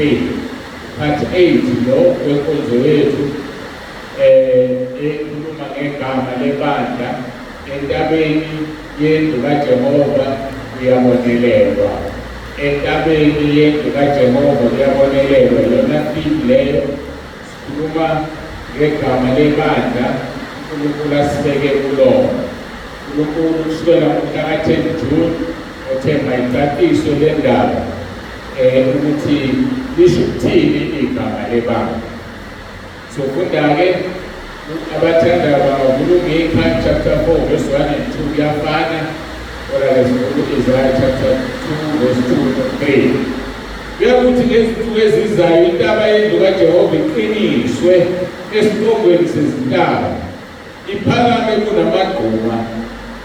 3 part 8 lo kwenkonzo yethu ekhuluma ngegama lebandla entabeni yendlu kaJehova kuyabonelelwa. Entabeni yendlu kaJehova kuyabonelelwa, yona theme leyo sikhuluma ngegama lebandla uNkulunkulu asibeke kulona. uNkulunkulu kusukela ngomhla ka-10 June othemba icatiso lendaba ukuthi lisho ukuthini igama lebandla. Sofunda-ke abathandayo bangavulungika chapter 4 verse 1 and 2 kuyafana, kodwa Isaiah chapter 2 verse 2 and 3 kuyakuthi ngezinsuku ezizayo intaba yendlu kaJehova iqiniswe esiqongweni sezintaba, iphakame kunamagquma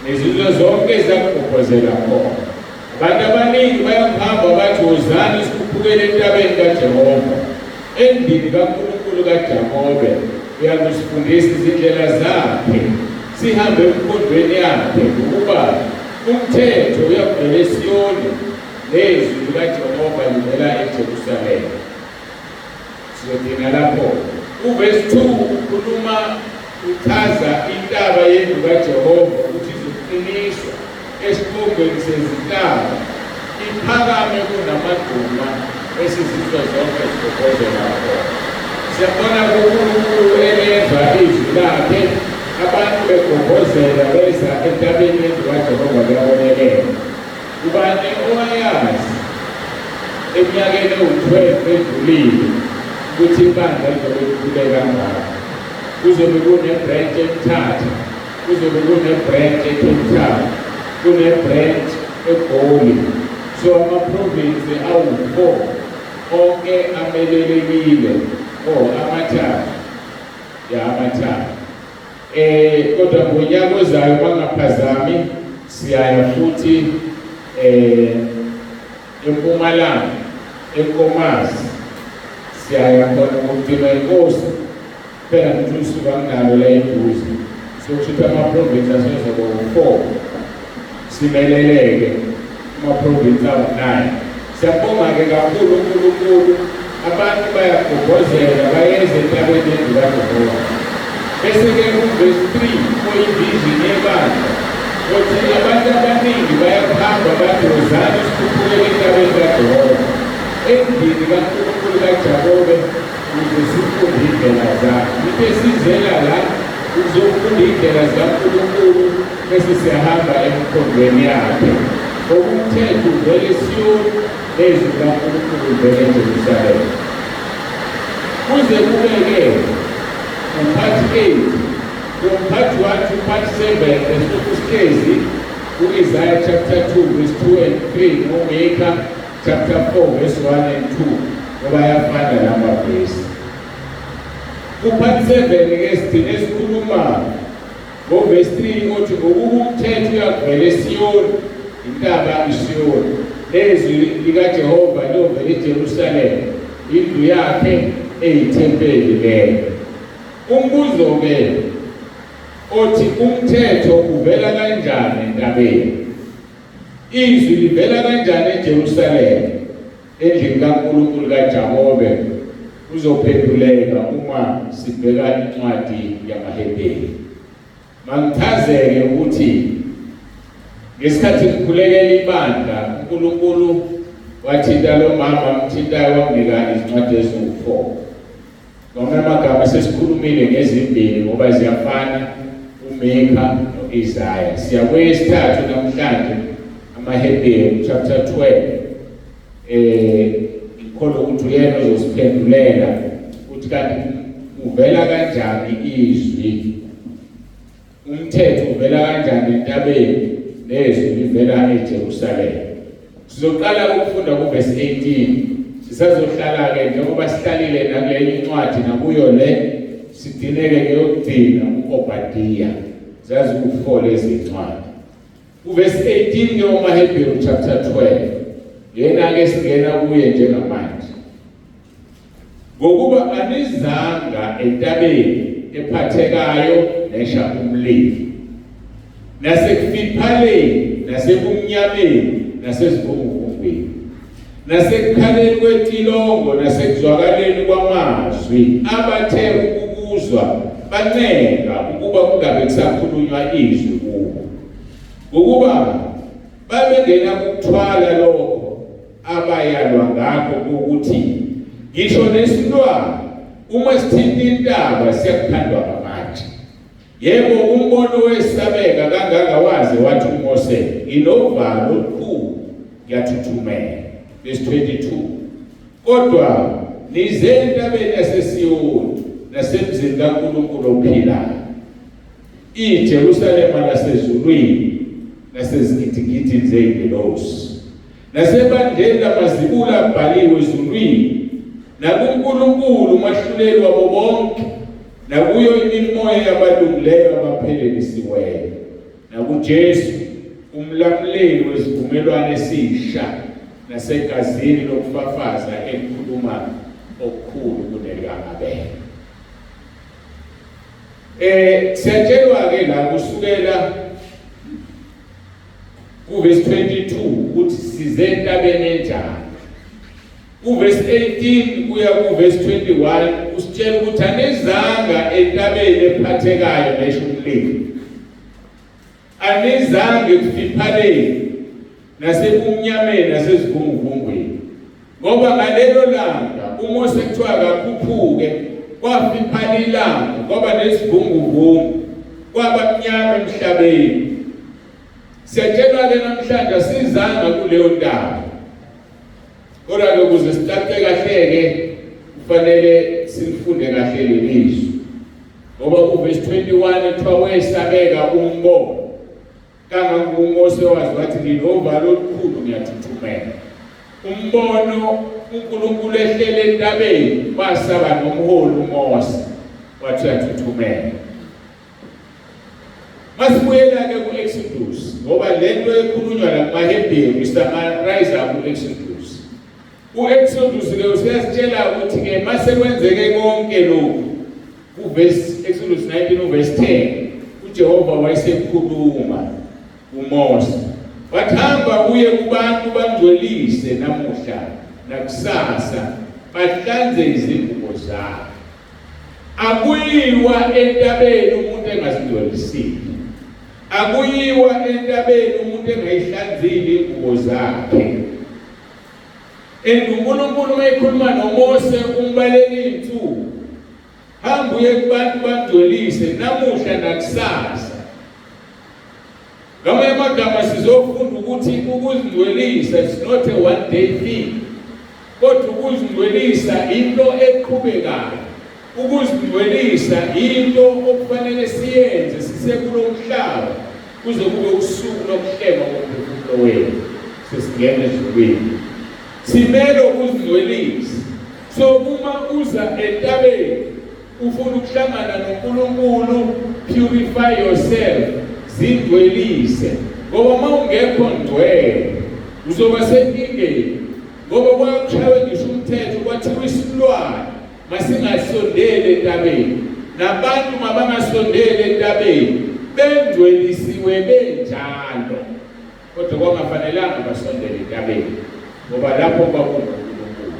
nezizwe zonke ezakugobhozela khona. Abantu abaningi bayahamba bathi wozani sikhuphukele entabeni kaJehova, endlini kaNkulunkulu kaJakobe. Uyakusifundisa izindlela zakhe, sihambe emkhondweni yakhe, ukuba umthetho uyavela eSiyoni nezwi likaJehova livela eJerusalema. Sizodinga lapho uverse 2 ukhuluma uchaza intaba yendlu kaJehova ukuthi izoqiniswa esiqongweni sezintaba, iphakame kunamagquma esizizwe zonke zigobhozela khona. Siyabona uNkulunkulu elenza izwi lakhe, abantu begobhozela beza entabeni yendlu kaJehova kuyabonelelwa. Ubani owayazi eminyakeni ewu-12 edlulile ukuthi ibandla lizobe likhule kangaka? Kuzobe kune-branch eMthatha, kuzobe kune-branch eCape, kune-branch eGoli. So ama-province awu-4 onke amelelekile, amathathu. Amathathu. Kodwa ngonyaka ozayo bangaphazami siyaya futhi eMpumalanga, eNkomazi, siyaya khona ngokudinga inkosi. Phela ngithi usuku anginalo la eduze, so kushuthi ama-province asezoba u-4 simeleleke, ama-province awu-9. Siyabonga-ke kakhulu uNkulunkulu, abantu bayagobhozela bayeze entabeni yendlu kaJehova. Bese-ke uverse 3 oyivision yebandla uthi abantu abaningi bayahamba bathi wozani sikhuphukele entabeni kaJehova, endlini kaNkulunkulu kaJakobe, ukuze sifunde indlela zakhe. Into esizela la ukuzofunda indlela zikaNkulunkulu bese siyahamba emkhondweni yakhe. Umthetho uvela eSiyoni nezwi likaNkulunkulu livela eJerusalema. Kuze kube-ke upart 8 from part 1 to part 7 esihlezi ku-Isaiah chapter 2 verse 2 and 3 noMikha chapter 4 verse 1 and 2 ngoba yafana lamavesi. Ku-part 7-ke sidine esikhuluma ngoverse 3 othi ngokuba umthetho uyavela eSiyoni, intaba iSiyoni, nezwi likaJehova livela eJerusalema, indlu yakhe eyithempeli leyo. Umbuzo-ke othi umthetho uvela kanjani entabeni? Izwi livela kanjani eJerusalema, endlini kaNkulunkulu kaJakobe? Uzophenduleka uma sibheka incwadi yamaHebheru. Mangichazeke ukuthi ngesikhathi ngikhulekela ibandla, uNkulunkulu wathinta lo mama mthintayo wamnika izincwadi eziwu-4. Ngamanye amagama sesikhulumile ngezimbili ngoba ziyafana, uMikha no-Isaiah. Siya kweyesithathu namhlanje, amaHebheru chapter 12. Ngikholwa ukuthi uyena ozosiphendulela ukuthi kanti uvela kanjani izwi, umthetho uvela kanjani entabeni, nezwi livela eJerusalema. Sizoqala ukufunda kuverse 18. Sisazohlala-ke njengoba sihlalile nakule incwadi nakuyo le, sidineke ngeyokugcina u-Obadiya. Zazi u-4 lezi incwadi. Kuverse 18 yomaHebheru chapter 12. Yena-ke singena kuye njengamanje. Ngokuba anizanga entabeni ephathekayo nesha umlilo, nasekufiphaleni, nasebumnyameni, nasezivunguvungwini, nasekukhaleni kwetilongo nasekuzwakaleni kwamazwi abathe ukuzwa bancenga ukuba kungabe kusakhulunywa izwi kubo ukuba babengena ukuthwala lokho abayalwa ngakho ukuthi ngisho nesilwane uma sithinta intaba siyakuphandwa ngamanje. Yebo, umbono wesabeka kangaka waze wathi uMose inovalo olukhulu ngiyathuthumela. Verse 22. Kodwa nize entabeni yaseSiyoni nasemzini kaNkulunkulu ophilayo, iJerusalema nasezulwini nasezigidigidini zey'ngelosi, nasebandleni lamazibula abhaliwe ezulwini, nakuNkulunkulu umahluleli wabo bonke, nakuyo imimoya yabalungileyo abaphelelisiweyo, nakuJesu umlamuleli wesivumelwano esisha nasegazini lokufafaza elikhuluma okukhulu kunelikaMabele. Siyatshelwa-ke la kusukela kuverse 22 ukuthi size entabeni enjani. Kuverse 18 kuya kuverse 21 usitshela ukuthi anizanga entabeni ephathekayo nesho umlilo, anizange kufiphaleni nasebumnyameni nasezivunguvungwini, ngoba ngalelo langa uMose kuthiwa kakhuphuke kwafiphala ilanga kwaba nesivunguvungu kwaba mnyama emhlabeni. Siyatshelwa-ke namhlanje asizanga kuleyo ntaba, kodwa-ke ukuze sithathe kahle-ke kufanele silifunde kahle lelizwi, ngoba kuverse 21 kuthiwa wesabeka umbono kanganguMose wazi wathi nginovalo olukhulu ngiyathuthumela. Umbono uNkulunkulu ehlele entabeni wasaba nomholi uMose wathi uyathuthumela. Masibuyela-ke ku-Exodus, ngoba lento ekhulunywa la kumaHebheru isamarayisa ku-Exodus. U-Exodus-ke usiyasitshela ukuthi-ke masekwenzeke konke lokhu Exodus 19 uverse 10 uJehova wayesekhuluma uMose wathi hamba uye kubantu bangcwelise namuhla nakusasa bahlanze izingubo zabo. Akuyiwa entabeni umuntu engazingcwelisile, akuyiwa entabeni umuntu engayihlanzile ingubo zakhe. UNkulunkulu mayikhuluma noMose umbaleki insuku, hamba uye kubantu bangcwelise namuhla nakusasa. Ngamanye amagama sizofunda ukuthi ukuzingcwelisa is not a one day thing, kodwa ukuzingcwelisa into eqhubekayo. Ukuzingcwelisa into okufanele siyenze sisekulo mhlaba kuze kube usuku lokuhlengwa komphefumulo wethu sesingena ezulwini. Simele ukuzingcwelisa. So uma uza entabeni ufuna ukuhlangana noNkulunkulu, purify yourself, zingcwelise, ngoba uma ungekho ngcwele uzoba senkingeni, ngoba kwakushaywe ngisho umthetho kwathiwa isilwane masingasondeli entabeni, nabantu mabangasondeli entabeni bengcwelisiwe benjalo, kodwa kwangafanelanga basondele entabeni ngoba lapho kwakuNkulunkulu.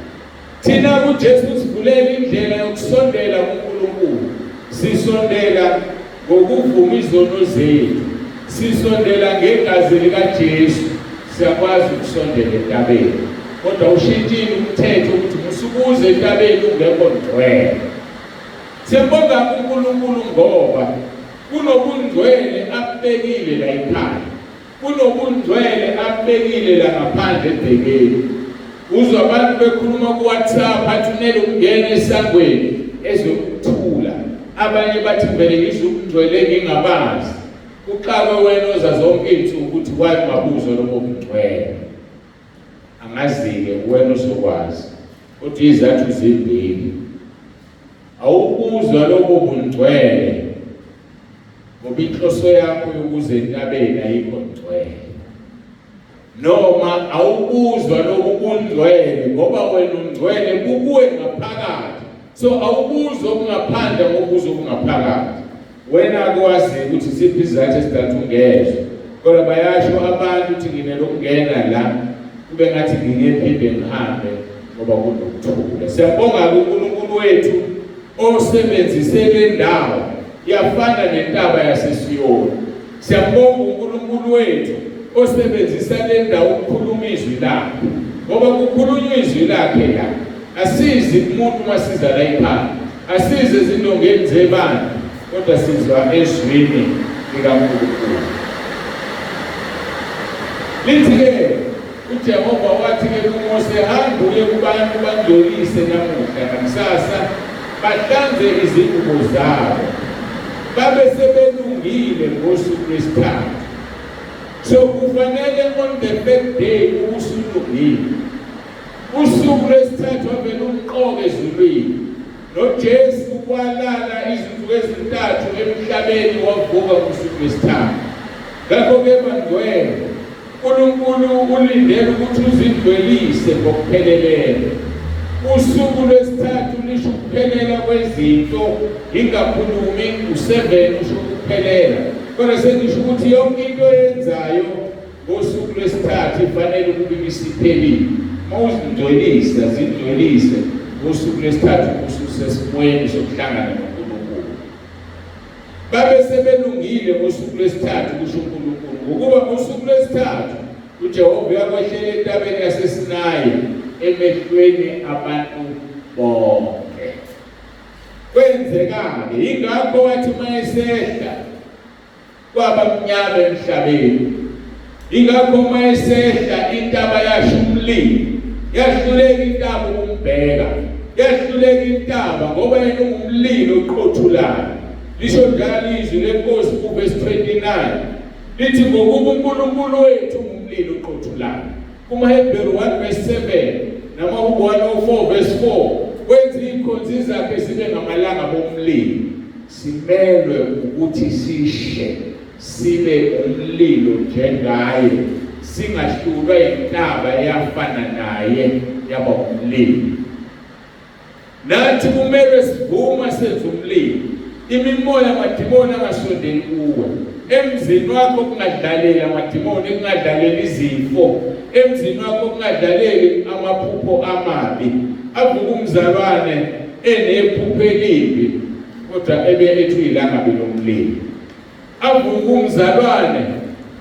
Thina kuJesu sivulela indlela yokusondela kuNkulunkulu. Sisondela ngokuvuma izono zethu, sisondela ngegazi likaJesu, siyakwazi ukusondela entabeni. Kodwa ushintshile umthetho ukuthi musukuze entabeni ungekho ngcwele. Siyabonga uNkulunkulu ngoba kunobungcwele abekile la ekhaya, kunobungcwele abekile la ngaphandle ebhekeni. Uzwa abantu bekhuluma ku-WhatsApp athi unele ukungena esangweni ezokuthula, abanye bathi vele ngizokungcwele ngingabazi. Uqabe wena oza zonke insuku ukuthi waye mabuzo lobo bungcwele. Angazi-ke wena uzokwazi, kodwa izathu zimbili. Awukuzwa lobo bungcwele ngoba inhloso yakho yokuze entabeni ayikho ngcwele, noma awukuzwa lobo bungcwele ngoba wena ungcwele kukuwe ngaphakathi. So awukuzwa okungaphandle ngokuza okungaphakathi. Wena akwazi ukuthi siphi izathu ezidathu ungezwe, kodwa bayasho abantu ukuthi nginele ukungena la kube ngathi ngingephinde ngihambe ngoba kunokuthula. Siyabonga uNkulunkulu wethu osebenzise le ndawo yafana nentaba yaseSiyoni. Siyabonga uNkulunkulu wethu osebenzisa le ndawo ukukhuluma izwi lakhe, ngoba kukhulunywa izwi lakhe la asizi umuntu masiza la ekhaya, asize ezindongeni zebandla, kodwa sizwa ezwini likaNkulunkulu. Lithi-ke uJehova wathi-ke kuMose, hamba uye kubantu bangcolise namuhla nakusasa, bahlanze izingubo zabo, babe sebelungile ngosuku lwesithathu. So kufanele on the third day usulungile. Usuku lwesithathu wavele umqoka ezulwini, noJesu walala izinsuku ezintathu emhlabeni wavuka ngosuku lwesithathu. Ngakho-ke bangcwele, uNkulunkulu ulindele ukuthi uzindlelise ngokupheleleyo. Usuku lwesithathu lisho ukuphelela kwezinto, ingakhulumi u7 usho ukuphelela. Kodwa sengisho ukuthi yonke into oyenzayo ngosuku lwesithathu ifanele ukuba isiphelile. Mawuzindlelisa, zindlelise ngosuku lwesithathu ususesimweni sokuhlangana noNkulunkulu. Babe sebelungile ngosuku lwesithathu kusho uNkulunkulu, ukuba ngosuku lwesithathu uJehova yakwehlela entabeni yaseSinayi emehlweni abantu bonke. Kwenzeka-ke, yingakho wathi mayesehla kwaba mnyama emhlabeni. Yingakho mayesehla intaba yasho umlilo, yahluleka intaba ukumbheka, yahluleka intaba ngoba yena ungumlilo oqothulayo. Lisho njalo izwi leNkosi kuVesi 29 lithi, ngokuba uNkulunkulu wethu ungumlilo oqothulayo. KumaHeb12 1:7 namaHubo 104:4 wenza izikhonzi zakhe zibe ngamalanga bomlilo. Simelwe ukuthi sishe, sibe umlilo njengaye, singahlulwa intaba eyafana naye yaba umlilo. Nathi kumele sivuma senze umlilo. Imimoya amadimoni angasondeli kuwe. Emzini wakho kungadlaleli amadimoni, kungadlaleli izifo. Emzini wakho kungadlaleli amaphupho amabi. Avuka umzalwane enephupho elibi, kodwa ebelethu ilangabi lomlilo. Avuka umzalwane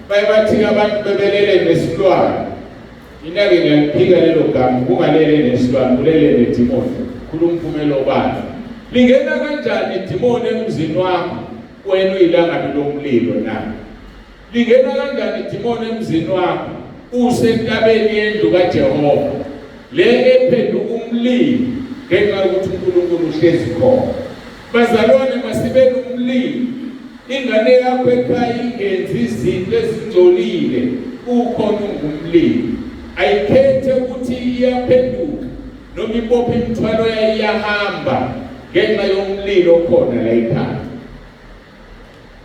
bayibathi abantu bebelele nesilwane. Inake ngiyaphika lelo gama, kungalele nesilwane, kulele nedimoni. Khuluma umphumelo obani. Lingena kanjani idimoni emzini wakho wena uyilangabi lomlilo na? Lingena kanjani idimoni emzini wakho usentabeni yendlu kaJehova, le ephenduka umlilo ngenxa yokuthi uNkulunkulu uhlezi khona? Bazalwane, masibe nomlilo. Ingane yakho ekhaya ingenzi izinto ezingcolile, ukhona ungumlilo. Ayikhethe ukuthi iyaphenduka noma ibophe imithwalo yayo iyahamba ngenxa yomlilo okhona la ekhaya.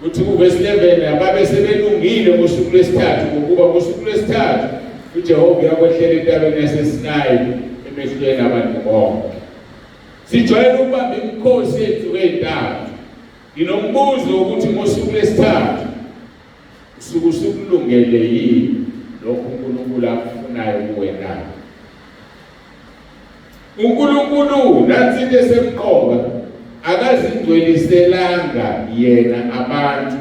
Uthi kuVesi 11 ababe sebelungile ngosuku lwesithathu, ngokuba ngosuku lwesithathu uJehova yakwehlela entabeni yaseSinayi emehlweni abantu bonke. Sijwayele ukubamba imikhosi yethu ey'ntathu. Nginombuzo ukuthi ngosuku lwesithathu usukulungele yini lokho uNkulunkulu akufunayo kuwe na? uNkulunkulu nansi into esemqoka, akazindweliselanga yena abantu,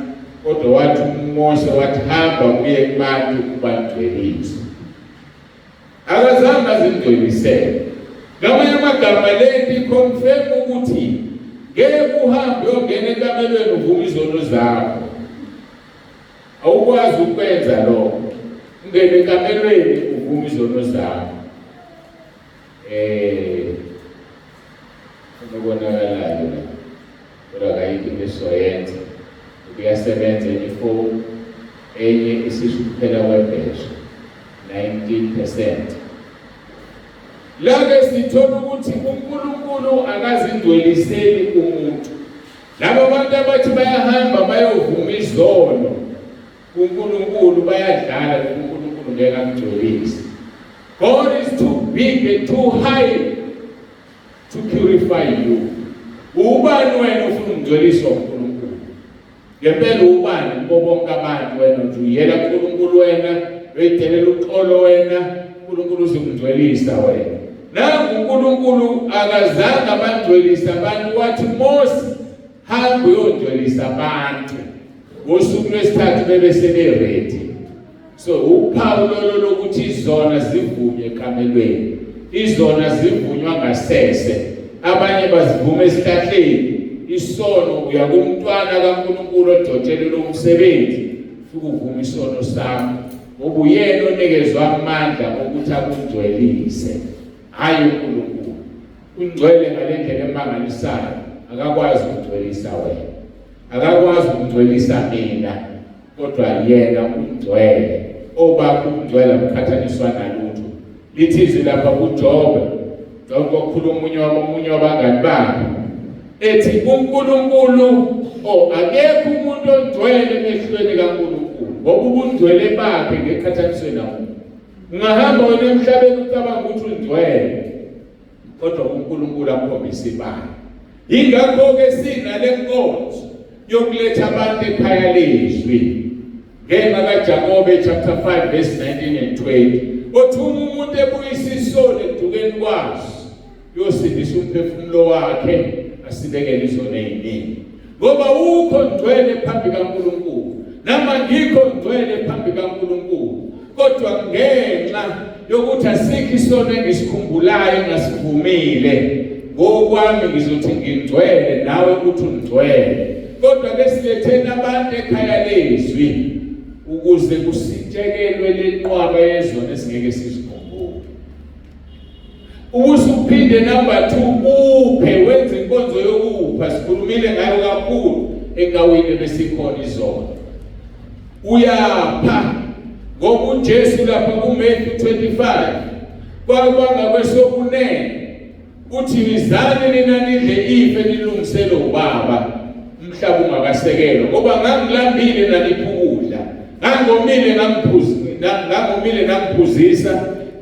kodwa wathi uMose wathi hamba kuye kubantu ubandwelise. Akazange azindwelisele. Ngamanye amagama lenti confirm ukuthi ngeke uhambe uyongena ekamelweni uvume izono zakho. Awukwazi ukwenza lokho. Ungene ekamelweni uvume izono zakho. Unobonakalayo la. Kodwa kayikho into esizoyenza. Kuyasebenza ifoni enye isisho kuphela kwebhesha 19%. Lake sithola ukuthi uNkulunkulu akazindweliseli umuntu. Labo bantu abathi bayahamba bayovuma izono kuNkulunkulu bayadlala, uNkulunkulu ngeke amgcolise. God is too big and too high to purify you. Ubani wena ufuna ukungcoliswa uNkulunkulu? Ngempela ubani kubo bonke abantu wena nje uyela uNkulunkulu wena, uyidelela uxolo wena, uNkulunkulu uzongcwelisa wena. Nangu uNkulunkulu akazange abangcwelisa abantu, wathi Mose hamba uyongcwelisa abantu. Ngosuku lwesithathu bebe seberedi. So uphawu lolo lokuthi izona zivunywe ekamelweni, izona zivunywa ngasese, abanye bazivuma esihlahleni. Isono uya kumntwana kaNkulunkulu odotshelwe umsebenzi, ufike uvuma isono sakho, ngoba uyena onikezwe amandla ukuthi akungcwelise, hayi uNkulunkulu. Ungcwele ngale ndlela emangalisayo, akakwazi ukungcwelisa wena, akakwazi ukungcwelisa mina, kodwa yena ungcwele. Obakho ukungcwela kukhathaniswa nalutho. Lithi izwi lapha kuJobe, ngokukhuluma omunye wabangani bakhe, ethi uNkulunkulu akekho umuntu ongcwele emehlweni kaNkulunkulu, ngoba ubungcwele bakhe ngekhathaniswe nawo. Ungahamba wena emhlabeni ucabanga ukuthi ungcwele, kodwa uNkulunkulu akhombisa ibala. Ingakho-ke sinale nkonzo yokuletha abantu ekhaya lezwi. Ngenxa kaJakobe chapter 5 verse 19 and 20. Othuma umuntu ebuyisa isono edukeni kwaso, yosindisa umphefumulo wakhe, asibekele izona eziningi. Ngoba ukho ngcwele phambi kaNkulunkulu, nama ngikho ngcwele phambi kaNkulunkulu. Kodwa ngenxa yokuthi asikho isono engisikhumbulayo engasivumile, ngokwami ngizothi ngingcwele nawe ukuthi ungcwele. Kodwa besiletheni abantu ekhaya lezwi ukuze kusitshekelwe lenqwaba yezona esingeke sizikhumbule. Ubusuphinde number 2 uphe, wenze inkonzo yokupha, sikhulumile ngayo kakhulu engawini besikhona izona. Uyapha ngoba uJesu lapha kuMatthew 25 kwabanga kwesokunene uthi izani nina nidle ife nilungisele ubaba umhlaba ungakasekelwa, ngoba ngangilambile naniphukudla, ngangomile namphuzisa,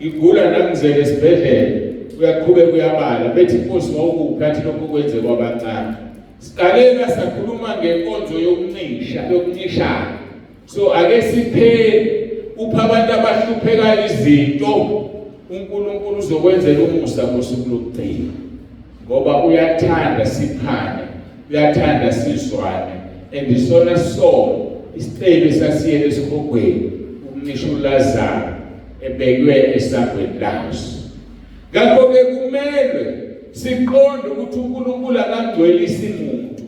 ngigula namngizele esibhedlela. Uyaqhubeka uyabala, bethi Nkosi wawukuphi athi lokho kwenze kwabancane. Siqalela sakhuluma ngenkonzo yokuncishana. So ake siphele upha abantu abahluphekayo izinto, uNkulunkulu uzokwenzela umusa ngosuku lokugcina, ngoba uyathanda siphane, uyathanda sizwane. And isona sono isicelo sasiyele esikhogweni ukuncisha uLazaro ebekwe esangweni laso. Ngakho-ke kumele siqonde ukuthi uNkulunkulu akangcwelisi umuntu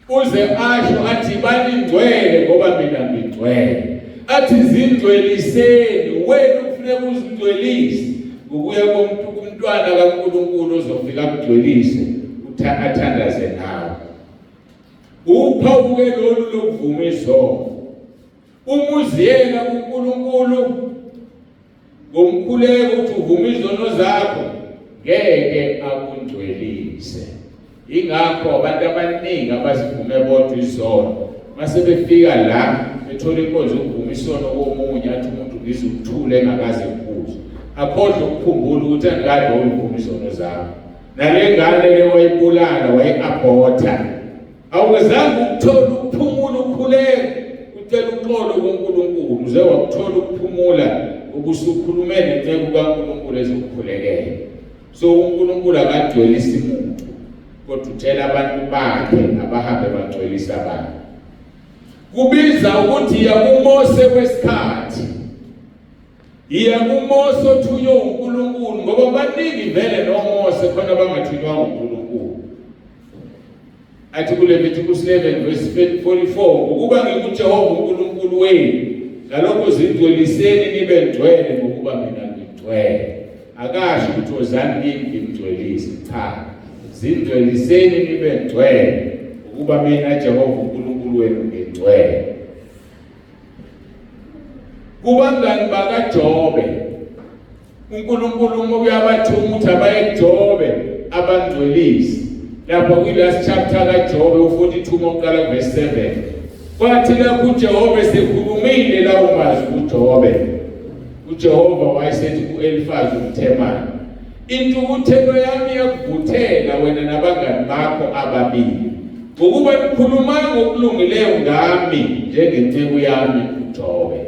uze asho athi baningcwele ngoba mina ngingcwele. Athi zingcweliseni, wena kufuneka uzingcwelise ngokuya kumntwana kaNkulunkulu ozofika akugcwelise athandaze nawe. Uphawu-ke lolu lokuvuma izono. Umuziyela kuNkulunkulu ngomkhuleko ukuthi uvuma izono zakho, ngeke akungcwelise. Ingakho abantu abaningi abazivuma bodwa izono, mase befika la bethola inkonzo yokuvuma isono komunye, athi umuntu ngizukuthula engakaze kubuze, akhohlwe ukukhumbula ukuthi andikade wayivuma izono zakho. Nale ngane le wayibulala, wayi-abhotha, awuzange ukuthola ukuphumula ukukhuleka, ucela uxolo kuNkulunkulu, uze wakuthola ukuphumula ubusukhulume nenceku kaNkulunkulu ezokukhulekela. So uNkulunkulu akagcwelisi umuntu, kodwa uthela abantu bakhe abahambe bagcwelisa abantu. Kubiza ukuthi iya kuMose wesikhathi, iya kuMose othunywe uNkulunkulu, ngoba baningi vele noMose khona bangathunywa uNkulunkulu. Athi kuLevitikus 11 verse 44, ukuba ngikuJehova uNkulunkulu wenu, ngalokho zingcweliseni nibe ngcwele ngokuba mina ngingcwele. Akasho ukuthi wozani ngimgcwelise, cha, zingcweliseni nibe ngcwele ukuba mina Jehova uNkulunkulu wenu ngingcwele. Kubangani bakaJobe, uNkulunkulu uyabathuma ukuthi abaye kuJobe abangcwelise. Lapha kwi-last chapter kaJobe u-42 ngokuqala verse 7, kwathi lapho uJehova sekhulumile lawo mazwi kuJobe, uJehova wayesethi ku-Elifazi umThemani, intukuthelo yami yakuvuthela wena nabangani bakho ababili, ngokuba nikhuluma ngokulungileyo ngami njengenceku yami uJobe.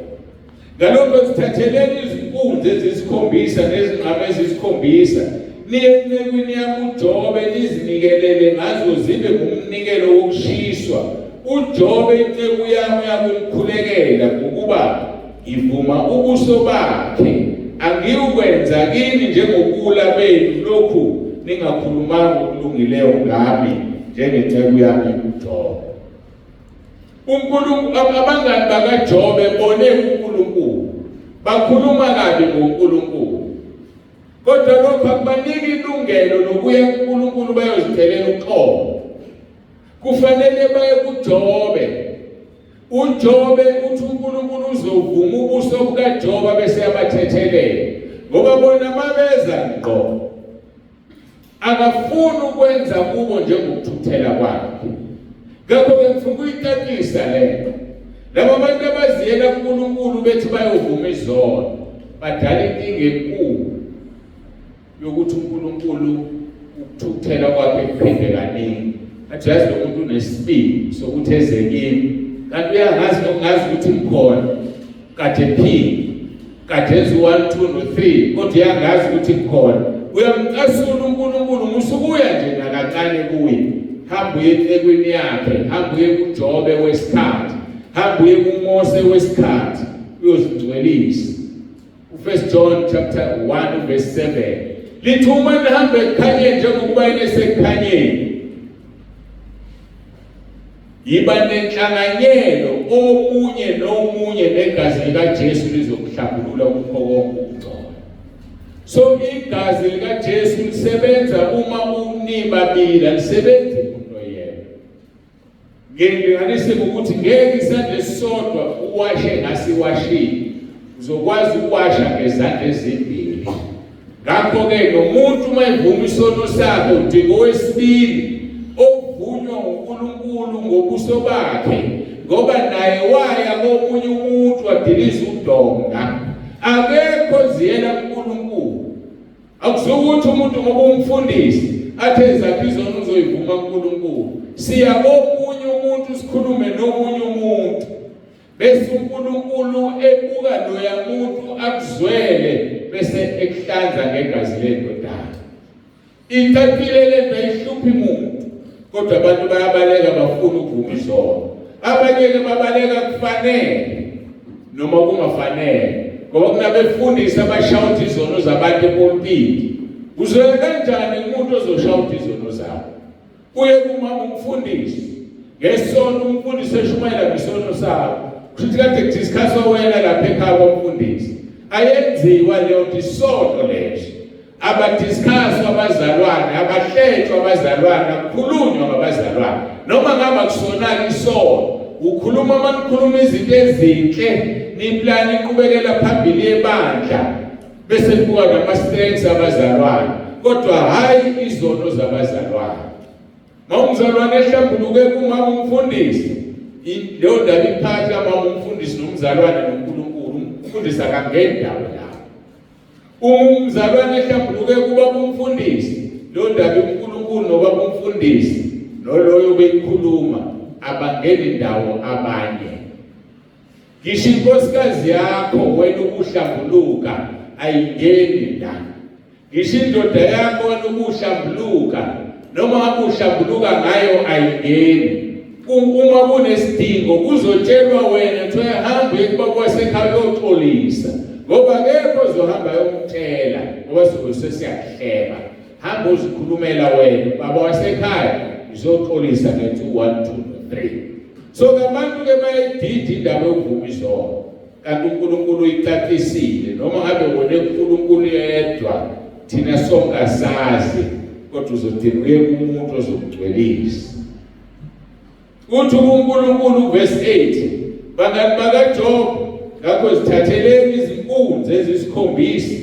Ngalokho sithatheleni izinkunzi ezisikhombisa nezingqamu ezisikhombisa niye encekwini yami uJobe nizinikelele ngazo zibe ngumnikelo wokushiswa. uJobe inceku yami yakumkhulekela ukuba ivuma ubuso bakhe angiyukwenza kini njengokula benu lokhu ningakhulumanga okulungileyo ngami njengenceku yami uJobe. uNkulunkulu abangani bakaJobe bone uNkulunkulu bakhuluma kabi ngoNkulunkulu, kodwa lokho akubaniki ilungelo lokuya kuNkulunkulu bayozitelela uxolo. Kufanele baye kuJobe. uJobe uthi uNkulunkulu uzovuma ubuso bukaJobe bese yabathethelela, ngoba bona mabeza ngqo akafuni ukwenza kubo njengokuthuthela kwakhe. Ngakho-ke ngifuna ukuyicacisa lento. Laba bantu abaziyela kuNkulunkulu bethi bayovuma izono badala inkinga enkulu yokuthi uNkulunkulu ukuthuthela kwakhe kuphinde kaningi. Athi yazi lo muntu unesibindi sokuthi eze kimi, kanti uyangazi nokungazi ukuthi mkhona kade ephinde kade enze 1 2 no 3, kodwa uyangazi ukuthi mkhona. Uyamcasula uNkulunkulu musukuya nje nakancane kuye. Hamba uye encekwini yakhe, hamba uye kuJobe wesikhathi, hamba uye kuMose wesikhathi uyozingcwelisa. U1 John chapter 1 verse 7 lithi uma nihambe ekukhanyeni njengokuba inesekukhanyeni, yiba nenhlanganyelo omunye nomunye negazi likaJesu lizokuhlambulula kukho konke ukungcola. So igazi likaJesu lisebenza uma unibabili, lisebenza into yedwa. Ngilinganise ukuthi ngeke isandla esisodwa uwashe ngasiwashini, uzokwazi ukuwasha ngezandla ezimbili. Ngakho-ke nomuntu uma evuma isono sakhe udinga owesibili ovunywa uNkulunkulu ngobuso bakhe, ngoba naye waya komunye umuntu wadiliza udonga. Akekho ziyela kuNkulunkulu. Akuzukuthi umuntu ngoba umfundisi athe zakhe izono uzoyivuma kuNkulunkulu. Siya komunye umuntu sikhulume nomunye umuntu, bese uNkulunkulu ebuka loya muntu akuzwele bese ekuhlanza ngegazi lendodana. Icacile lento ayihluphi umuntu, kodwa abantu bayabaleka bafuna ukuvuma izono. Abanye-ke babaleka kufanele noma kungafanele, ngoba kunabefundisi abashawuta izono zabantu epulpiti. Uzwele kanjani umuntu ozoshawuta izono zabo? Uye kumama umfundisi ngesonto, umfundisi eshumayela ngesono sabo, kushuthi kade kudiskaswa wena lapha ekhaya komfundisi. Ayenziwa leyo isono leso. Abadiskaswa abazalwane, abahletshwa abazalwane, akukhulunywa ngabazalwane. Noma ngaba kusonala isono, ukhuluma manikhuluma izinto ezinhle, niplani iqhubekela phambili ebandla, bese kuba nama-strengths abazalwane, kodwa hayi izono zabazalwane. Umzalwane ehlambuluke kumama umfundisi, leyo ndaba iphathi kamama umfundisi nomzalwane noNkulunkulu. Umfundisi akangeni ndawo lapho. Umzalwane ehlambuluke kubaba umfundisi, leyo ndaba uNkulunkulu nobaba umfundisi noloyo beyikhuluma abangeni ndawo abanye. Ngisho inkosikazi yakho wena ukuhlambuluka ayingeni la. Ngisho indoda yakho wena ukuhlambuluka noma ngabe uhlambuluka ngayo ayingeni. Uma kunesidingo kuzotshelwa wena ukuthi hamba ukuba kwasekhaya uyoxolisa, ngoba akekho ozohamba yomtshela ngoba sesiyahleba. Hamba uzikhulumela wena, baba wasekhaya uzoxolisa ngethi 1 2 3. So abantu ke bayidida indaba yokuvuma izono, kanti uNkulunkulu uyicacisile. Noma ngabe wona uNkulunkulu yedwa thina songasazi, kodwa uzodinga uye kumuntu ozokugcwelisa. Uthi uNkulunkulu verse 8, bangani bakaJobe, ngakho zithatheleni izinkunzi ezisikhombisa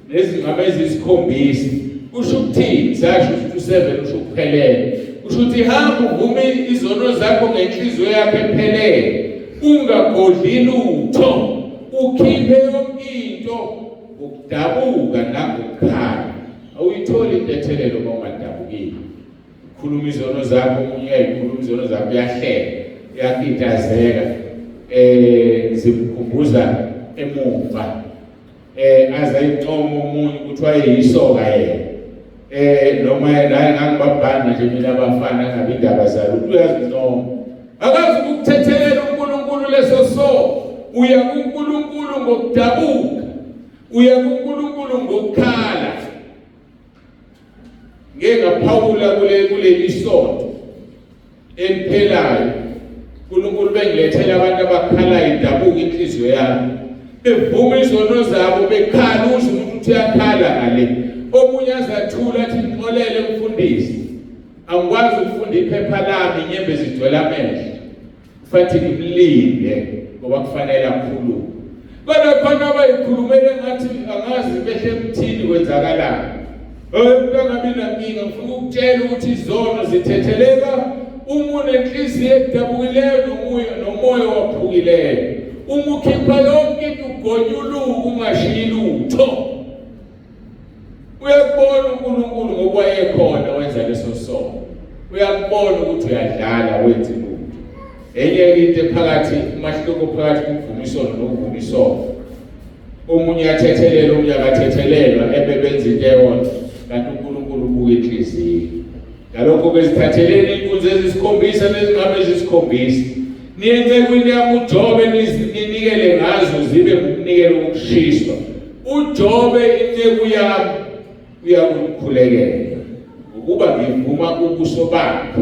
nezingqamu ezisikhombisa. Kusho ukuthini? Sasho ukuthi 7 usho ukuphelele. Kusho ukuthi hamba uvume izono zakho ngenhliziyo yakho ephelele, ungagodli lutho, ukhiphe yonke into ngokudabuka nangokukhala. Awuyitholi intethelelo uma ungadabukile. Khuluma izono zakho, umunye uyayikhuluma izono zakho, uyahlela, uyakitazeka. Zimkhumbuza emuva azayincoma umunye ukuthi wayeyisoka yena noma naye ngangibabhanga nje mina abafana ngabe indaba zalo uyazincoma akazi ukuthethelela uNkulunkulu leso so uya kuNkulunkulu ngokudabuka uya kuNkulunkulu ngokukhala ngeke ngaphawula kule isonto emphelayo uNkulunkulu bengilethela abantu abakhala indabuka inhliziyo yami bevuma izono zabo bekhala usho ukuthi uyakhala ngale omunye azathula athi ngixolele umfundisi angikwazi ukufunda iphepha lami inyembe zidwela amehlo kufanele ngimlinde ngoba kufanele akhulume kodwa khona abayikhulumele ngathi angazi behle emthini kwenzakalani umuntu angabi nankinga ngifuna ukutshela ukuthi izono zithetheleka umuntu enhliziyo edabukileyo nomoya waphukileyo umukhipha yonke into ugonyuluka ungashiyi lutho uyakubona uNkulunkulu ngoba wayekhona wenza leso sono uyakubona ukuthi uyadlala wenza lutho enye into phakathi umahluko phakathi komvumisono nokuvumisono omunye uyathethelela omunye akathethelelwa ebebenza into eyodwa kanti uNkulunkulu ubuka inhliziyo ngalokho bezithatheleni inkunzi ezisikhombisa nezingqabe ezisikhombisa niyenze kwini yami uJobe ninikele ngazo zibe ukunikela ukushiswa uJobe inceku yami uyakukhulekela ukuba ngivuma ubuso bakho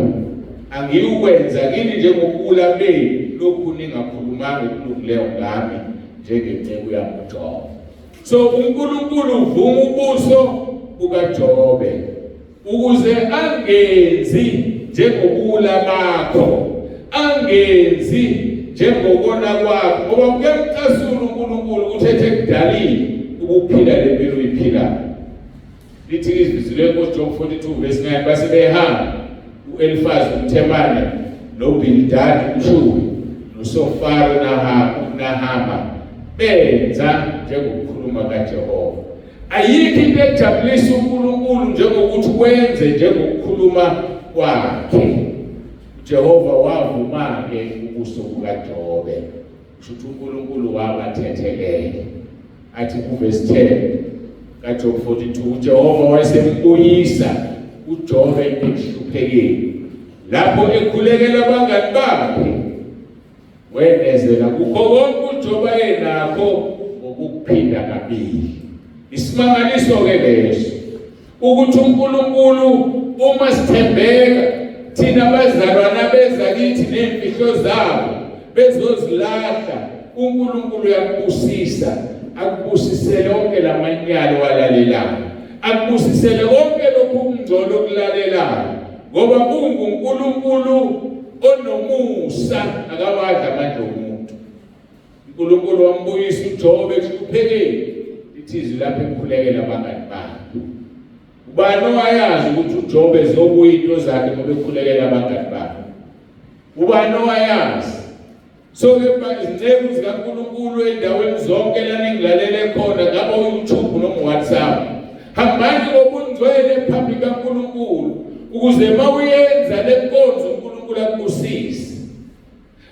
angiyukwenza kini njengokula beni lokhu ningakhulumanga kulungileyo ngami njengenceku yami uJobe so uNkulunkulu uvuma ubuso bukaJobe ukuze angenzi njengokula bakho angenzi njengokona kwakho ngoba kuyamcasula uNkulunkulu uthethe kudalini ukuphila lempilo uyiphila lithi izwi lenkosi Job 42 verse 9 base behamba uElifaz umThemane noBildad umShuhi noSofar Nahama benza njengokukhuluma kaJehova ayikho into ejabulisa uNkulunkulu njengokuthi wenze njengokukhuluma kwakhe Jehova wavuma-ke ubuso bukaJobe kusho uNkulunkulu wabathethelela athi kuverse 10 kaJob 42 uJehova wayesembuyisa uJobe ekuhluphekeni lapho ekhulekela abangani bakhe wenezela kukho konke uJobe ayenakho ngokuphinda kabili isimangaliso-ke leso ukuthi uNkulunkulu uma sithembeka thina bazalwana beza kithi nemfihlo zabo bezozilahla uNkulunkulu uyakubusisa akubusisele onke lamanyalo walalelayo akubusisele konke lokhu kungcono okulalelayo ngoba unguNkulunkulu onomusa akawadla amandla omuntu uNkulunkulu wambuyisa uJobe ekuhluphekeni lithi izwi lapho ekukhulekela abangani bakhe ubani owayazi ukuthi uJobe ezobuya into zakhe ngoba ekhulekela abangani bakhe ubani owayazi so ke izinceku zikaNkulunkulu endaweni zonke la ningilalele khona ngaba uYouTube noma WhatsApp hambani ngobungcwele phambi kaNkulunkulu ukuze mawuyenza le nkonzo uNkulunkulu akubusise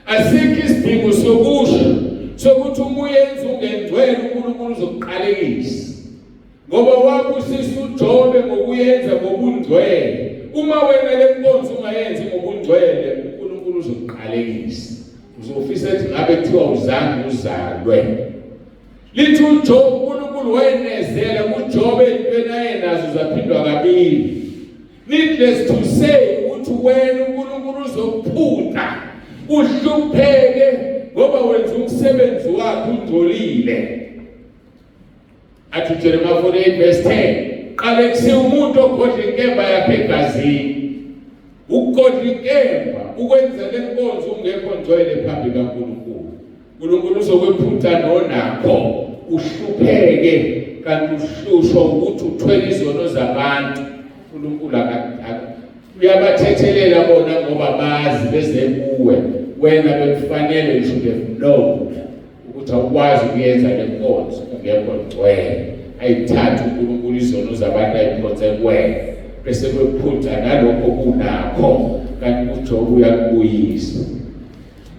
asikho isidingo sokusho sokuthi umuyenza ungengcwele uNkulunkulu uzokuqalekisa ngoba wabusisa uJobe ngokuyenza ngobungcwele uma wena le nkonzo ungayenzi ngobungcwele uNkulunkulu uzokuqalekisa uzofisa ukuthi ngabe kuthiwa uzange uzalwe lithi uJobe uNkulunkulu wayenezela kuJobe into ayenazo zaphindwa kabili needless to say ukuthi wena uNkulunkulu uzokuphutha uhlupheke ngoba wenza umsebenzi wakho ungcolile athi Jeremiah 48 verse 10 qale kusiya umuntu okhodla inkemba yakhe egazini ukukhodla inkemba ukwenza le nkonzo ungekho ngcwele phambi kaNkulunkulu uNkulunkulu uzokwephutha nonakho uhlupheke kanti uhlushwa ukuthi uthwele izono zabantu uNkulunkulu uyabathethelela bona ngoba bazi beze kuwe wena bekufanele you should have known ukuthi awukwazi ukuyenza le nkonzo ungekho ngcwele ayithatha uNkulunkulu izono zabantu ayiphonse kuwena bese kwephutha nalokho kunakho kanti uJobe uyakubuyisa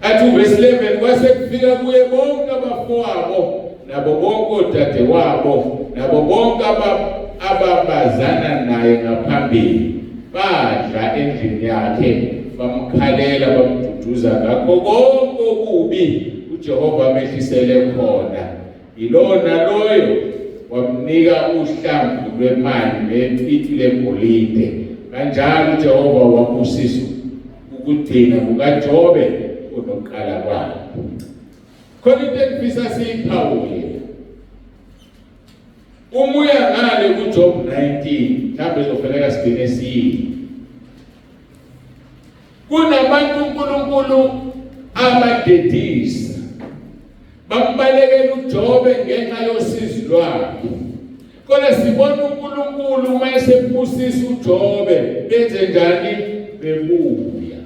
athi verse 11 kwase kufika kuye bonke abafowabo nabo bonke odadewabo nabo bonke ababazana naye ngaphambili badla endlini yakhe bamkhalela bamduduza ngakho konke okubi uJehova amehlisele khona. Ilona loyo wamnika uhlamvu lwemali nepiti legolide. Kanjalo uJehova wabusisa ukugcina kukaJobe kunokuqala kwakhe. Khona into engifisa siyiphawule. Umuya ngale kuJob 19 mhlawumbe ezofanele sigcine siyi. Kunabantu uNkulunkulu abadedisa bambalekela uJobe ngenxa yosizi lwakhe. Kodwa sibona uNkulunkulu uma esebusisa uJobe benze njani? Bebuya.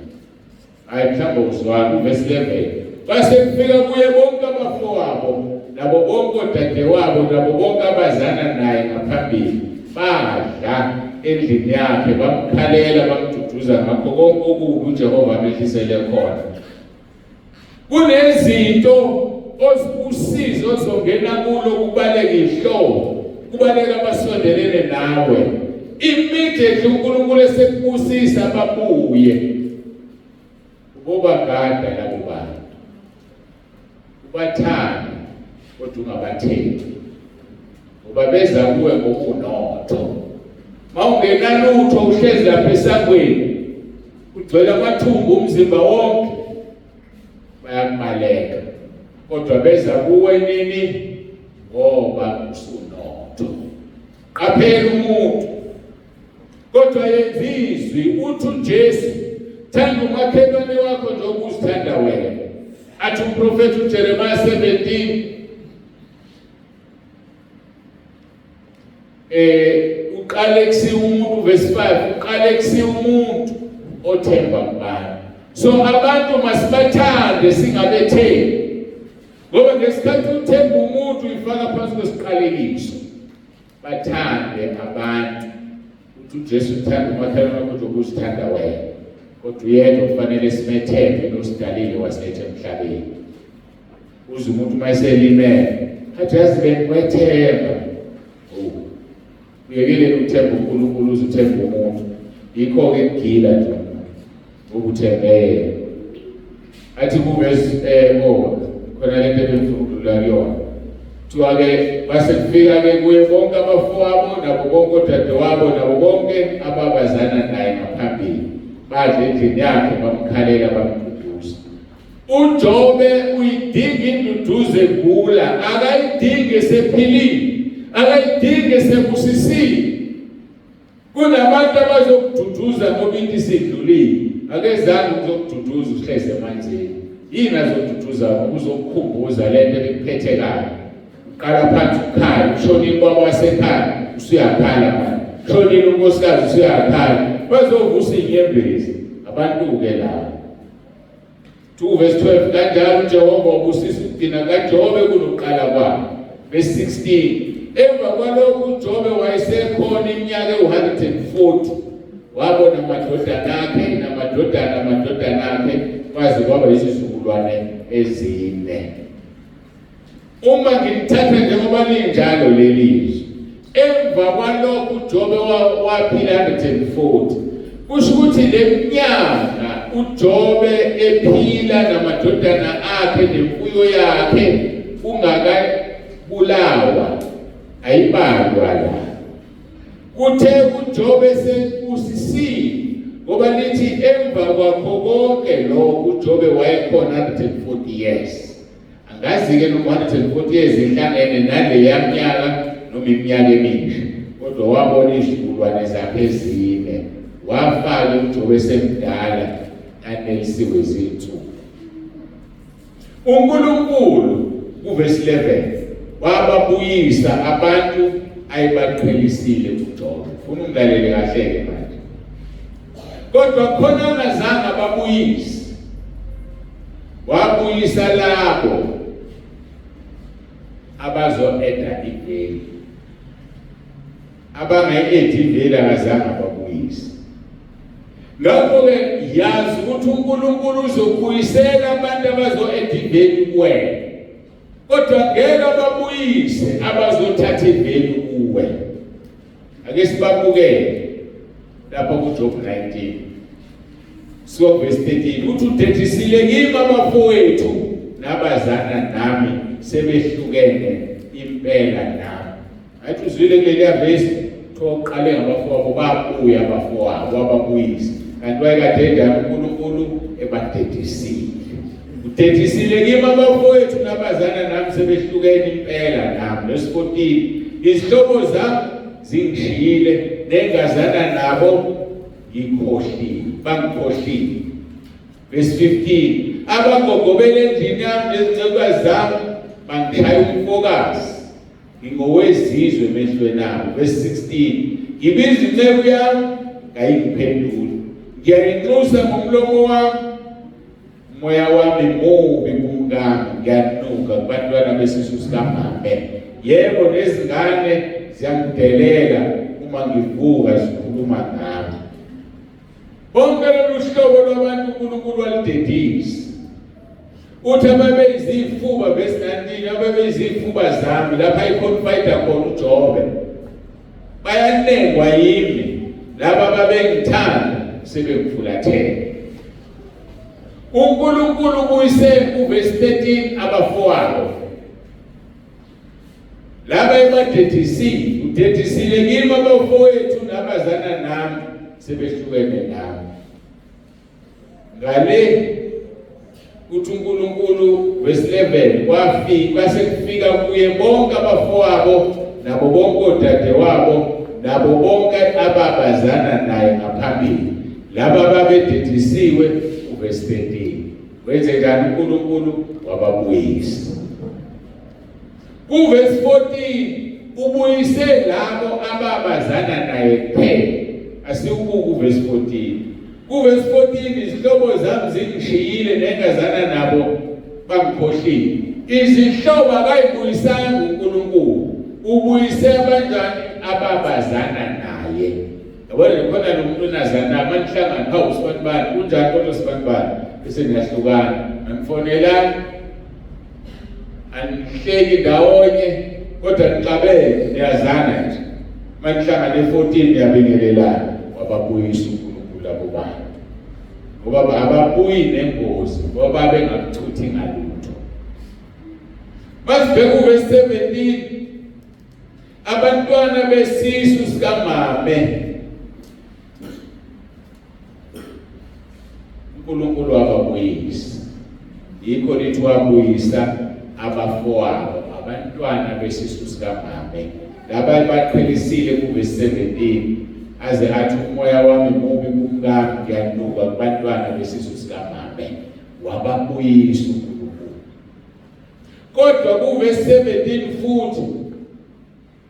Hayi mhlawumbe uzwana uverse 11. Base kufika kuye bonke abafowabo nabo bonke odadewabo nabo bonke abazana naye ngaphambili badla endlini yakhe bamkhalela bamduduza ngakho konke okubi uJehova amehlisele khona. Kunezinto usizo ozongena kulo kubaleka ihlobo kubaleka abasondelene nawe immediately uNkulunkulu esekubusisa babuye ubogada labo bantu ubathanda kodwa ungabathembi ngoba beza kuwe ngokunotho mawungenalutho uhlezi lapha esangweni ugcwele amathumbu umzimba wonke bayakubaleka kodwa beza kuwe nini ngoba usunotho. Qaphela umuntu kodwa yenzizwi uthi uJesu thanda umakhelwane wakho njengoba uzithanda wena. Athi umprofeti uJeremiah 17 uqale kusiwa umuntu verse 5 uqale kusiwa umuntu othemba kubani. So abantu masibathande singabethembi ngoba ngesikhathi uthemba umuntu uyifaka phansi kwesiqalekiso. Bathande abantu uthi uJesu uthanda umakhelwane wakho njengoba uzithanda wena kodwa uyedwa kufanele simethembe nosidalile wasiletha emhlabeni. Uze umuntu mayeselimele athi yazi bengiwethemba uyekele ukuthemba uNkulunkulu uze uthembe umuntu. Yikho ke kugila nje ukuthembela. Athi kuvesi khona lento ebemfundula kuyona kuthiwa ke base kufika ke kuye bonke abafowabo nabo bonke odadewabo nabo bonke ababazana naye ngaphambili badla endlini yakhe bamkhalela bamduduza. uJobe uyidinga induduzo egula akayidingi esephilile akayidingi esebusisile. Kunabantu abazokududuza ngoba into isidlulile akezange ukuzokududuza uhleze emanzini. Yini azokududuza ukuzokukhumbuza lento ekuphethekayo. Uqala phansi ukhala ushonile kwabo wasekhaya usuyakhala manje ushonile unkosikazi usuyakhala bazovusa inyembezi abantu-ke lapho. 2 verse 12 kanjalo uJehova wabusisa ukugcina kaJobe kunokuqala kwakhe. Verse 16 emva kwalokhu uJobe wayesekhona iminyaka ewu-140 wabona amadodana akhe namadodana akhe kwaze kwaba izizukulwane ezine. Uma ngilithatha njengoba linjalo lelizwe emva kwalokhu uJobe waphila 140 kusho ukuthi leminyaka uJobe ephila namadodana akhe nemfuyo yakhe ungakabulawa ayibalwa la. Kuthe uJobe sebusisile ngoba lithi emva kwakho konke lokho uJobe wayekhona 140 years. Angazi ke lo 140 years ihlangene naleya minyaka noma iminyaka emisha kodwa wabona izizukulwane zakhe ezine wafaka uJobe semdala anelisiwe zethu. uNkulunkulu kuverse 11 wababuyisa abantu ayibaqhelisile uJobe. Ufuna ungilalele kahle ke manje. Kodwa khona angazange ababuyise. Wabuyisa labo abazo-eda iveli. Abangayi-edi iveli akazange ababuyise. Ngakho-ke yazi ukuthi uNkulunkulu uzobuyisela abantu abazo-eda iveli kuwena. kodwa ngeke babuyise abazothatha ivelu kuwe. Ake sibabukele lapha kuJob 19 so verse 13 uthi udedisile kimi abafowethu nabazana nami sebehlukene impela nami. Athi uzwile kuleliya verse thoqale ngabafowabo babuya abafowabo ababuyisa kanti wayekade endala uNkulunkulu ebadedisile. Udedisile kimi abafowethu nabazana nami sebehlukene impela nami. Verse 14 izihlobo zami zingishiyile nengazana nabo ngikhohlile bangikhohlile. Verse 15 abagogobele endlini yami nezinceku zami bangishaya umfokazi ngingowezizwe emehlweni abo. Verse 16 ngibiza inceku yami ngayiphendula ngiyayinxusa ngomlomo wami umoya wami mubi kumkami ngiyanuka kubantwana besisu sikamame. Yebo nezingane ziyangidelela uma ngivuka zikhuluma ngami. Bonke lolu hlobo lwabantu uNkulunkulu walidedisa. Uthi ababeyizifuba verse 19 ababeyizifuba zami lapha iconfide khona uJobe bayanengwa yimi laba ababengithanda sebengifulathele. uNkulunkulu kuyise kuverse 13 abafowabo laba ebadedisile udedisile kimi abafowethu nabazana nami sebehlukene nami. Ngale uthi uNkulunkulu verse 11 kwase kufika kuye bonke abafowabo nabo bonke odadewabo nabo bonke ababazana naye ngaphambili laba babededisiwe. Verse 13 wenze njani uNkulunkulu wababuyisa. Verse 14 ubuyise labo ababazana naye kuphela. Asibuku verse 14. Verse 14 izihlobo zami zingishiyile nengazana nabo bangikhohlile. Izihlobo akayibuyisanga uNkulunkulu ubuyise abanjani ababazana naye. Yabona khona lo muntu unazana amanihlangana hawu sibantu bani kunjani kodwa sibantu bani bese niyahlukana angifonelani anihleki ndawonye kodwa nixabene niyazana nje manihlangana 14 niyabingelelana wababuyisa uNkulunkulu labo bantu ngoba ababuyi nengozi ngoba bengakuchuthi ngalutho. Masibheka verse 17 abantwana besisu sikamame uNkulunkulu wababuyisa. Yikho lithi wabuyisa abafowabo abantwana besisu sikamame laba baqhelisile kuverse 17 aze athi umoya wami mubi kumkami ngiyanuka kubantwana besisu sikamame wababuyisa uNkulunkulu. Kodwa kuverse 17 futhi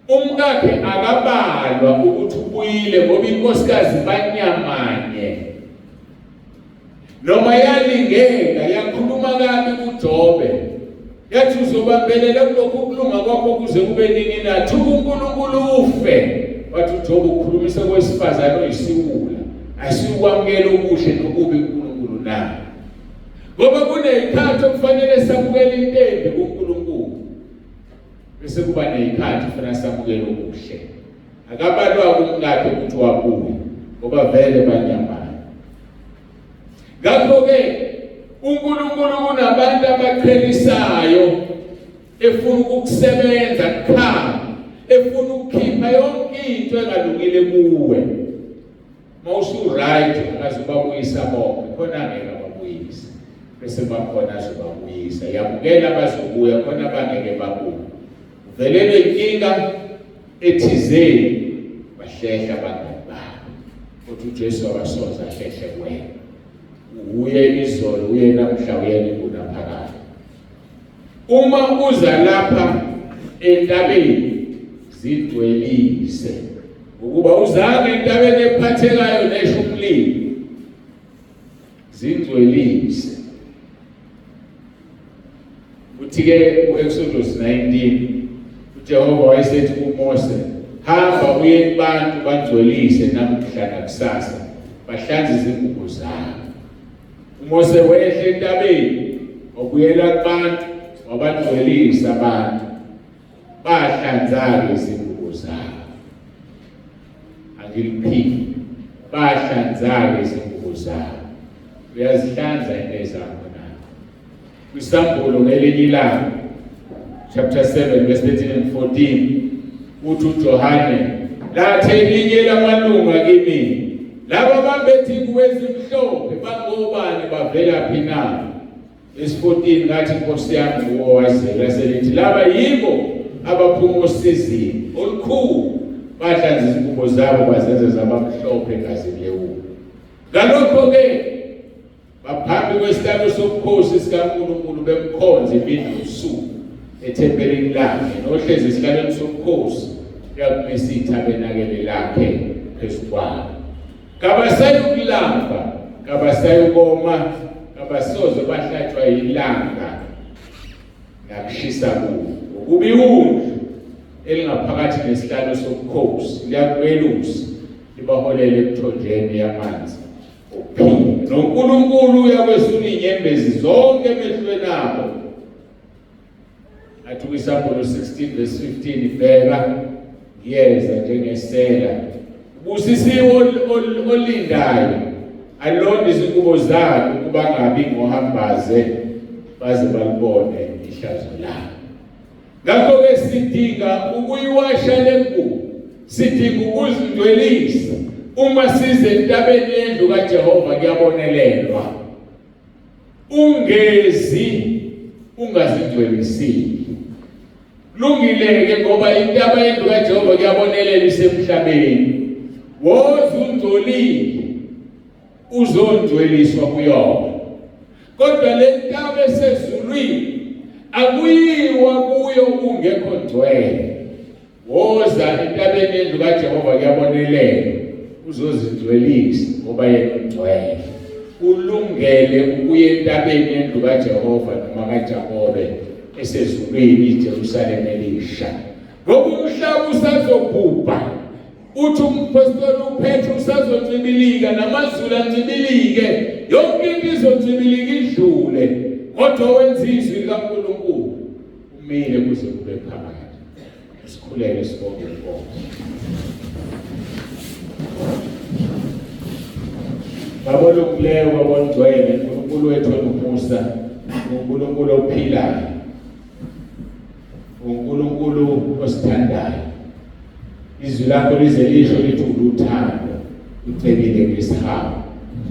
umkakhe akabalwa ukuthi ubuyile ngoba inkosikazi banyamanye noma yalingeka yakhuluma kabi kuJobe yathi uzobambelela kulokhu ukulunga kwakho kuze kube nini na thuka uNkulunkulu ufe. Wathi uJobe ukhulumisa kwesifazane oyisiwula asikwamukela ubuhle nokubi kuNkulunkulu na ngoba kunezikhathi okufanele samukele intembi kuNkulunkulu bese kuba nezikhathi kufanele samukele ubuhle. Akabalwa kumkakhe ukuthi wabuye ngoba vele banyamana. Ngakho-ke uNkulunkulu kunabantu abaqhelisayo efuna ukukusebenza kukhaya efuna ukukhipha yonke into engalungile kuwe. Mawusu right azobabuyisa bonke khona ngeke babuyise bese bakhona azobabuyisa yamukela bazobuya khona bangeke babuye. Velele inkinga ethizeni bahlehla bangeke babo kodwa uJesu wabasoza hlehle kuwena. Uye izolo uye namhla uyena kunaphakade. Uma uza lapha entabeni zidwelise ukuba uzange entabeni ephathekayo nesho umlilo zidwelise. Uthi-ke u-Exodus 19 uJehova wayesethi kuMose hamba uye kubantu bangcwelise namhla nakusasa bahlanze izingubo zabo. uMose wehle entabeni obuyela kubantu wabangcwelisa abantu, bahlanza-ke izingubo zabo. Angiliphiki, bahlanza-ke izingubo zabo. Uyazihlanza into zakho na. Kwisambulo ngelinye ilanga, chapter 7 verse 13 and 14, uthi uJohane, lathe elinye lamalunga kimi, laba bambethi ingubo ezimhlophe bangobani bavela phi na? Verse 14 ngathi Nkosi yami nguwe owazela, selithi laba yibo abaphuma osizini olukhulu, bahlanza izingubo zabo bazenza zabamhlophe ngazini lewulu. Ngalokho-ke baphambi kwesitalo sobukhosi sikaNkulunkulu bemkhonza imini nobusuku ethempelini lakhe, nohlezi esihlalweni sobukhosi uyakumisa ithabenakele lakhe phezu kwalo. Kabasayukulamba, kabasayukoma, kabasoze bahlatshwa yilanga nakushisa kuwo. Ukubiwundlu elingaphakathi nesihlalo sobukhosi liyakubelusa libaholele emthonjeni yamanzi okuphila. NoNkulunkulu uyakwesula inyembezi zonke emehlweni abo. Athi kwiSambulo 16 verse 15 ibheka ngiyeza njengesela, ubusisiwe olindayo alonde izingubo zakhe ukuba ngabi ngohambaze baze balibone ihlazo lakhe. Ngakho-ke sidinga ukuyiwasha le ngubo, sidinga ukuzindwelisa. Uma size entabeni yendlu kaJehova kuyabonelelwa. Ungezi ungazindwelisile. Kulungile-ke ngoba intaba yendlu kaJehova kuyabonelela isemhlabeni. Woza ungcolile uzondweliswa kuyona. Kodwa le ntaba esezulwini akuyiwa kuyo kungekho ngcwele. Woza entabeni yendlu kaJehova kuyabonelela uzozindwelisa ngoba yena ungcwele. Ulungele ukuya entabeni yendlu kaJehova noma kaJakobe esezulwini iJerusalem elisha. Ngoba umhlaba usazobhubha, uthi umpostoli uPetru usazoncibilika, namazulu ancibilike, yonke into izoncibilika idlule. Kodwa wenza izwi likaNkulunkulu umile kuze kube phakade. Sikhuleke sibonge Inkosi. Babolukileyo babongcwele, uNkulunkulu wethu onomusa, uNkulunkulu ophilayo, uNkulunkulu osithandayo. Izwi lakho lize lisho lithi uluthando ucebile ngesihawu.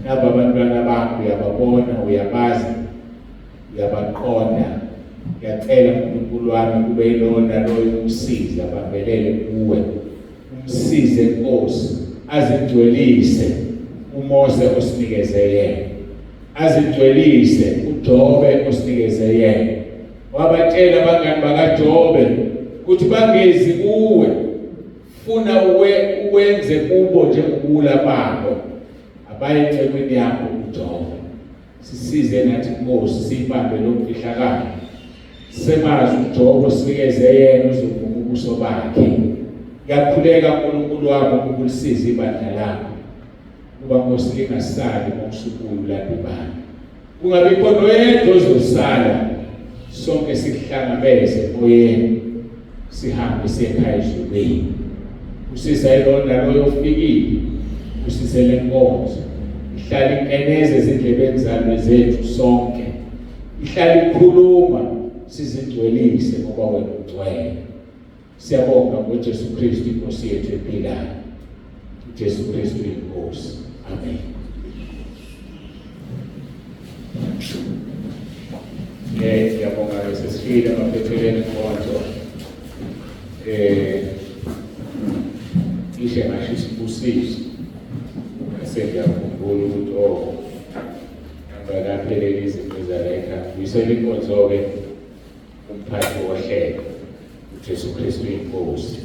Naba abantwana bakho uyababona, uyabazi, uyabaqonda. Ngiyacela uNkulunkulu wami kube yilona loyo umsiza, bambelele kuwe. Umsize Nkosi, azingcwelise uMose osinikeze yena, azingcwelise uJobe osinikeze yena. Wabatshela abangani bakaJobe ukuthi bangezi kuwe, funa uwenze kubo njengobula babo, abaye encekwini yakho uJobe. Sisize nathi Nkosi, sibambe lo mfihlakalo. Semazi uJobe osinikeze yena uzovuma ubuso bakhe. Ngiyakhuleka uNkulunkulu wami ukubusiza ibandla lakho. Kuba Nkosi lingasali ngokusukuyo ulandibani. Kungabi khona oyedwa ozosala, sonke sikuhlangabeze moyeni sihambe siye ekhaya ezulwini. Usisa ilona loyo ofikile, usise le nkonzo. Ihlale inkeneze ezindlebeni zalo zethu sonke. Ihlale ikhuluma sizingcwelise ngoba wena ungcwele. Siyabonga ngoJesu Kristu Inkosi yethu ephilayo. uJesu Kristu inkosi. Amen. Ngiyabonga sesifile abaphethelene inkonzo. Ishe ngasho isibusiso. Sengiyakhumbula ukuthi ngakaphelele izinto zalekha. Uyisele inkonzo-ke umphathi wohlelo uJesu Kristu inkosi.